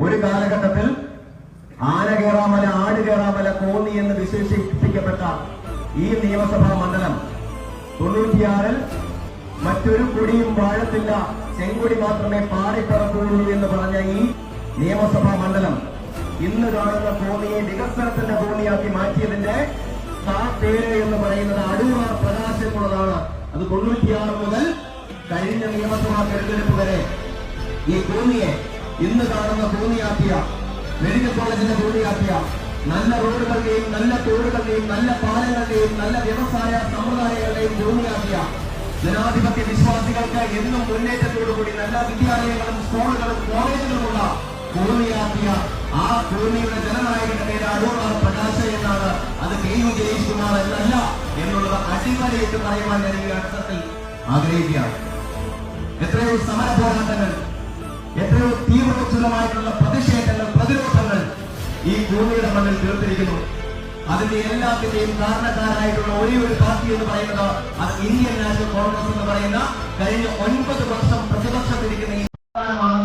ഒരു കാലഘട്ടത്തിൽ ആന കേറാമല, ആട് കേറാമല, കോന്നി എന്ന് വിശേഷിപ്പിക്കപ്പെട്ട ഈ നിയമസഭാ മണ്ഡലം 96-ൽ മറ്റൊരു കൊടിയും വാഴത്തില്ല, ചെങ്കൊടി മാത്രമേ പാറിപ്പറക്കുള്ളൂ എന്ന് പറഞ്ഞ ഈ നിയമസഭാ മണ്ഡലം ഇന്ന് കാണുന്ന കോന്നിയെ വികസനത്തിന്റെ കോന്നിയാക്കി മാറ്റിയതിന്റെ പേര് എന്ന് പറയുന്നത് അടൂർ പ്രകാശനുള്ളതാണ്. അത് 96 മുതൽ കഴിഞ്ഞ നിയമസഭാ തെരഞ്ഞെടുപ്പ് വരെ ഈ കോന്നിയെ ഇന്ന് കാണുന്ന കോന്നിയാക്കിയ, മെഡിക്കൽ കോളേജിന്റെ കോന്നിയാക്കിയ, നല്ല റോഡുകളുടെയും നല്ല തോടുകളുടെയും നല്ല പാലങ്ങളുടെയും നല്ല വ്യവസായ സമ്പ്രദായങ്ങളുടെയും കോന്നിയാക്കിയ, ജനാധിപത്യ വിശ്വാസികൾക്ക് എന്നും മുന്നേറ്റത്തോടുകൂടി നല്ല വിദ്യാലയങ്ങളും സ്കൂളുകളും കോളേജുകളുമുള്ള കോന്നിയാക്കിയ ആ കോന്നിയുടെ ജനനായകന്റെ പേര് അടൂർ പ്രകാശ് എന്നാണ്. അത് KU ജയേഷ് കുമാർ എന്നല്ല എന്നുള്ളത് അടിവരയിട്ട് പറയുവാൻ ഞാൻ ഈ ഘട്ടത്തിൽ ആഗ്രഹിക്കുകയാണ്. എത്രയോ സമര പോരാട്ടങ്ങൾ, എത്രയോ തീവ്രോജ്വലമായിട്ടുള്ള പ്രതിഷേധങ്ങൾ, പ്രതിരോധങ്ങൾ ഈ കോന്നിയുടെ മണ്ണിൽ തീർത്തിരിക്കുന്നു. അതിന്റെ എല്ലാത്തിന്റെയും കാരണക്കാരായിട്ടുള്ള ഒരേ ഒരു പാർട്ടി എന്ന് പറയുന്നത് അത് ഇന്ത്യൻ നാഷണൽ കോൺഗ്രസ് എന്ന് പറയുന്ന കഴിഞ്ഞ 9 വർഷം പ്രതിപക്ഷത്തിരിക്കുന്ന ഈ സംസ്ഥാനമാണ്.